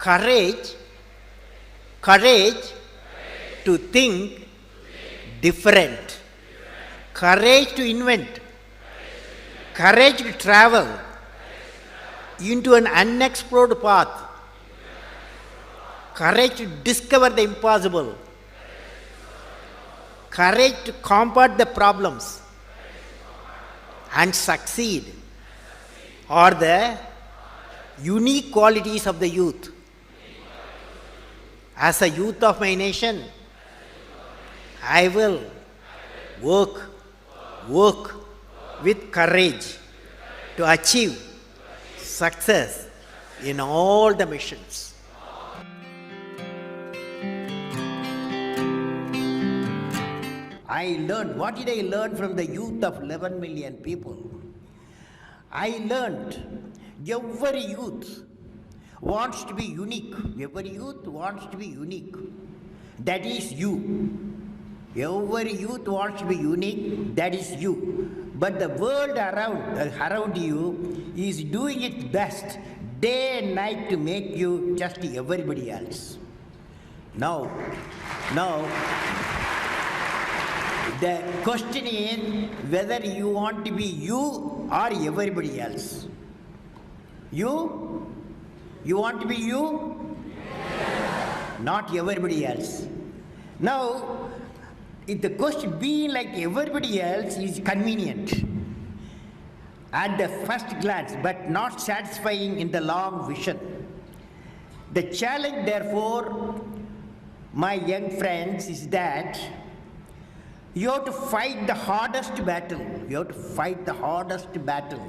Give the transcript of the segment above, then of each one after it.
Courage, courage to think different, courage to invent, courage to travel into an unexplored path, courage to discover the impossible, courage to combat the problems and succeed are the unique qualities of the youth. As a youth of my nation, I will work with courage to achieve success in all the missions. I learned, what did I learn from the youth of 11 million people? I learned every youth wants to be unique. Every youth wants to be unique. That is you. Every youth wants to be unique. That is you. But the world around you is doing its best day and night to make you just everybody else. Now, the question is whether you want to be you or everybody else. You want to be you? Yes. Not everybody else. Now, if the question being like everybody else is convenient at the first glance, but not satisfying in the long vision. The challenge, therefore, my young friends, is that you have to fight the hardest battle. You have to fight the hardest battle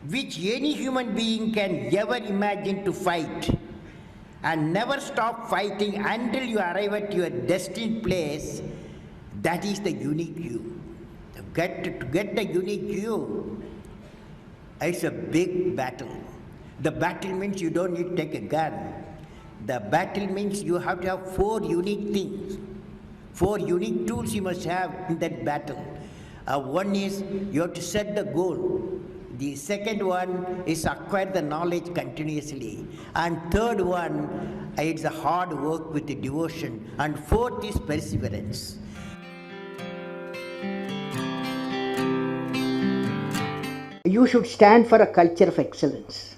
which any human being can ever imagine to fight, and never stop fighting until you arrive at your destined place. That is the unique you. To get the unique you, it's a big battle. The battle means you don't need to take a gun. The battle means you have to have 4 unique things. 4 unique tools you must have in that battle. One is you have to set the goal. The second one is acquire the knowledge continuously. And third one, it's a hard work with the devotion. And fourth is perseverance. You should stand for a culture of excellence.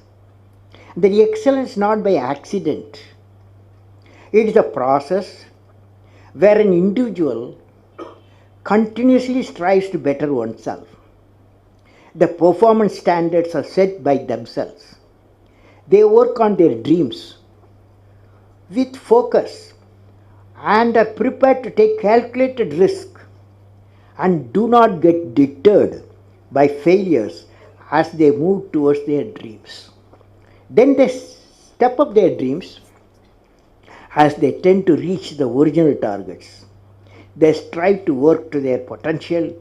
The excellence not by accident. It is a process where an individual continuously strives to better oneself. The performance standards are set by themselves. They work on their dreams with focus and are prepared to take calculated risk and do not get deterred by failures as they move towards their dreams. Then they step up their dreams as they tend to reach the original targets. They strive to work to their potential.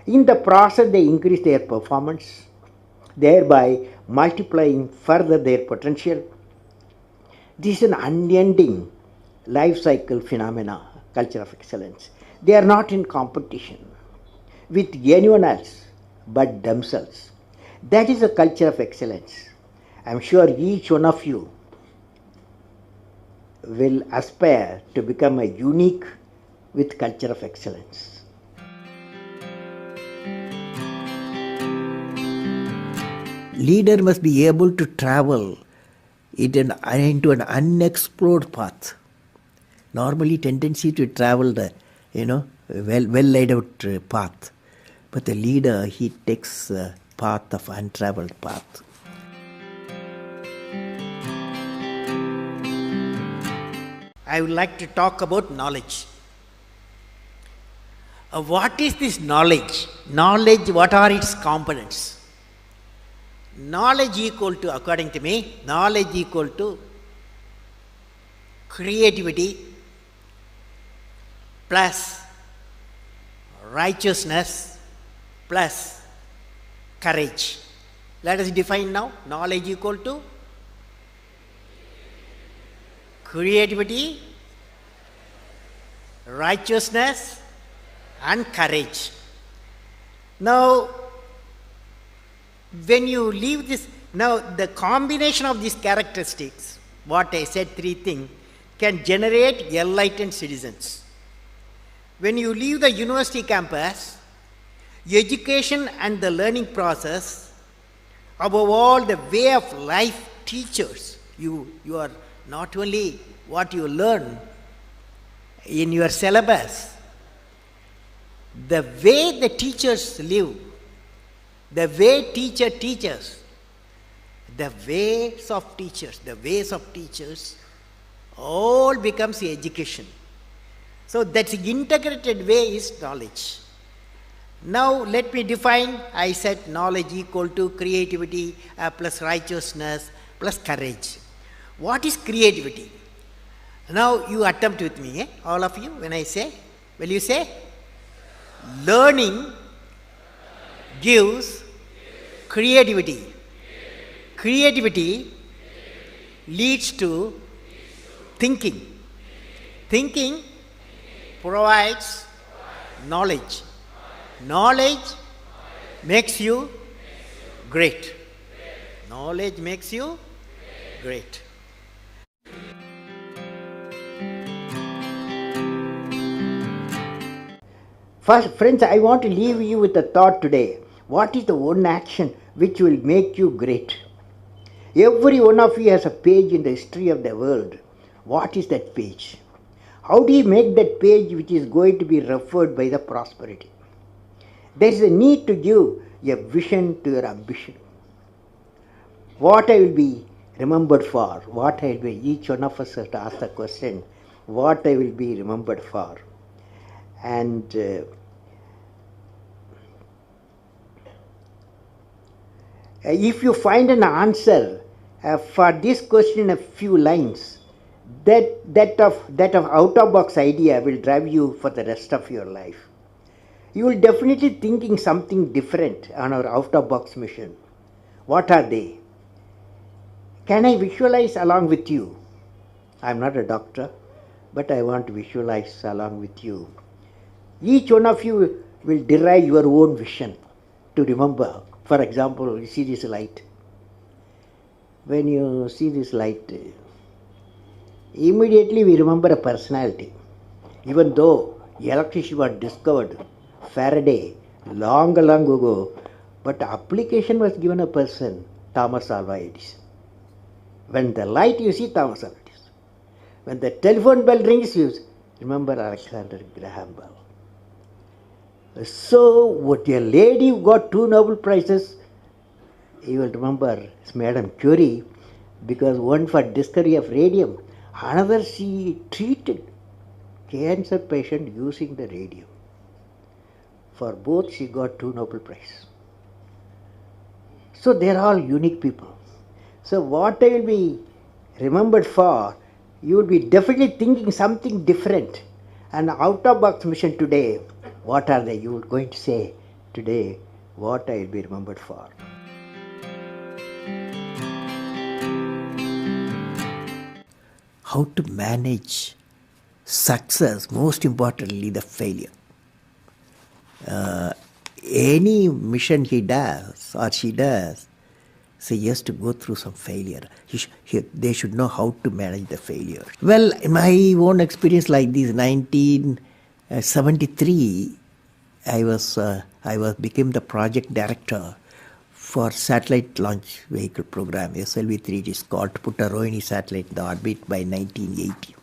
In the process, they increase their performance, thereby multiplying further their potential. This is an unending life cycle phenomena, culture of excellence. They are not in competition with anyone else but themselves. That is a culture of excellence. I am sure each one of you will aspire to become a unique with culture of excellence. Leader must be able to travel into an unexplored path. Normally tendency to travel the well laid out path. But the leader, he takes a path of untraveled path. I would like to talk about knowledge. What is this knowledge? Knowledge, what are its components? Knowledge equal to, according to me, knowledge equal to creativity plus righteousness plus courage. Let us define now. Knowledge equal to creativity, righteousness and courage. Now, when you leave this, now the combination of these characteristics what I said, three things, can generate enlightened citizens. When you leave the university campus, education and the learning process, above all the way of life teachers, you are not only what you learn in your syllabus, the way the teachers live, the way teacher teaches, the ways of teachers, all becomes education. So that integrated way is knowledge. Now let me define. I said knowledge equal to creativity plus righteousness plus courage. What is creativity? Now you attempt with me, all of you, when I say, will you say? Learning gives creativity. Creativity leads to thinking. Thinking provides knowledge. Knowledge makes you great. Knowledge makes you great. First, friends, I want to leave you with a thought today. What is the one action which will make you great? Every one of you has a page in the history of the world. What is that page? How do you make that page which is going to be referred by the prosperity? There is a need to give a vision to your ambition. What I will be remembered for, what I will be, each one of us has to ask the question, what I will be remembered for. And if you find an answer for this question in a few lines, that of out-of-box idea will drive you for the rest of your life. You will definitely thinking something different on our out-of-box mission. What are they? Can I visualize along with you? I am not a doctor, but I want to visualize along with you. Each one of you will derive your own vision to remember. For example, you see this light. When you see this light, immediately we remember a personality. Even though electricity was discovered, Faraday, long ago, but application was given a person, Thomas Alva Edison. When the light you see Thomas Alva Edison. When the telephone bell rings, you remember Alexander Graham Bell. So, what a lady who got 2 Nobel Prizes, you will remember Madame Curie, because one for discovery of radium, another she treated cancer patient using the radium. For both she got 2 Nobel Prizes. So they are all unique people. So what I will be remembered for, you will be definitely thinking something different. And out-of-box mission today, what are they? You are going to say today, what I will be remembered for. How to manage success, most importantly the failure. Any mission he does or she does, so he has to go through some failure. They should know how to manage the failure. Well, in my own experience like this, 1973, I became the project director for satellite launch vehicle program, SLV-3. It is called, to put a Rohini satellite in the orbit by 1980.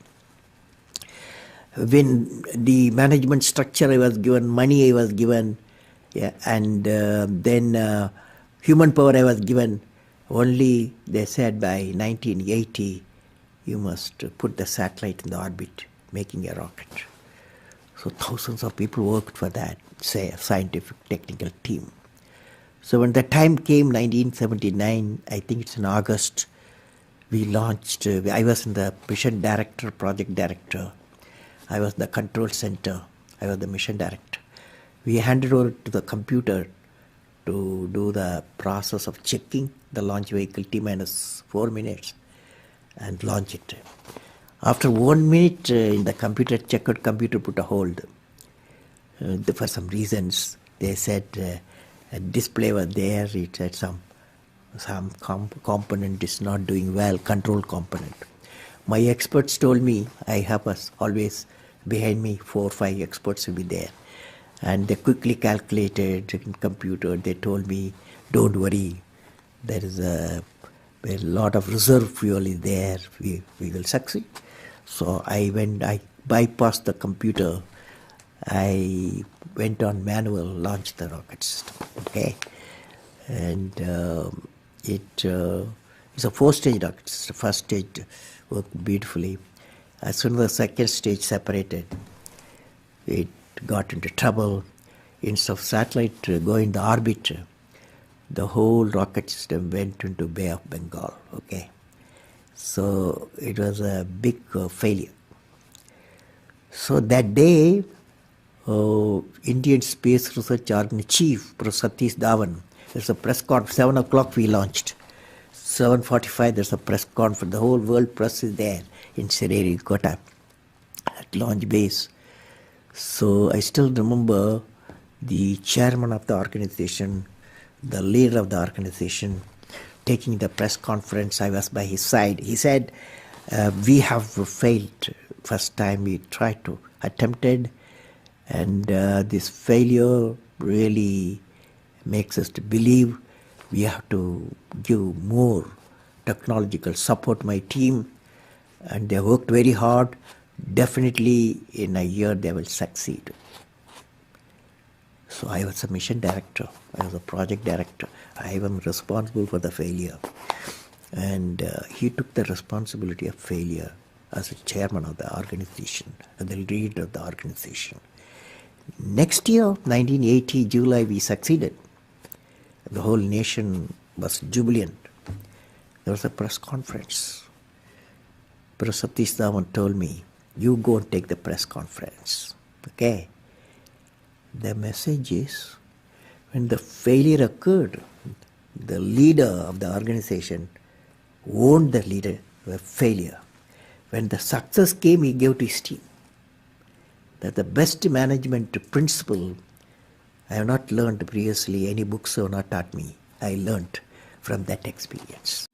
When the management structure I was given, money I was given, and then human power I was given, only they said by 1980 you must put the satellite in the orbit, making a rocket. So thousands of people worked for that, say a scientific technical team. So when the time came, 1979, I think it's in August, we launched, I was in the mission director, project director. I was the control center. I was the mission director. We handed over to the computer to do the process of checking the launch vehicle T-minus 4 minutes and launch it. After 1 minute, in the computer, checkered computer put a hold. For some reasons, they said a display was there. It had some component is not doing well, control component. My experts told me, I have always behind me 4 or 5 experts will be there. And they quickly calculated in computer. They told me, don't worry, there is a lot of reserve fuel is there. We will succeed. So I bypassed the computer. I went on manual, launched the rocket system. Okay, and it's a 4-stage rocket system. First stage worked beautifully. As soon as the second stage separated, it got into trouble. Instead of satellite going to orbit, the whole rocket system went into Bay of Bengal. Okay, so it was a big failure. So that day, Indian Space Research Organization Chief, Professor Satish Dhawan, there's a press conference. 7 o'clock we launched. 7:45 there's a press conference. The whole world press is there in Sririkota at launch base. So I still remember the chairman of the organization, the leader of the organization, taking the press conference. I was by his side. He said, we have failed. First time we tried to attempted, and this failure really makes us to believe we have to give more technological support to my team, and they worked very hard. Definitely in a year they will succeed. So I was a mission director, I was a project director, I am responsible for the failure. And he took the responsibility of failure as a chairman of the organization, and the leader of the organization. Next year, 1980, July, we succeeded. The whole nation was jubilant. There was a press conference. Professor Satish Dhawan told me, you go and take the press conference. Okay. The message is, when the failure occurred, the leader of the organization owned the failure. When the success came, he gave to his team. That the best management principle I have not learned previously. Any books have not taught me. I learned from that experience.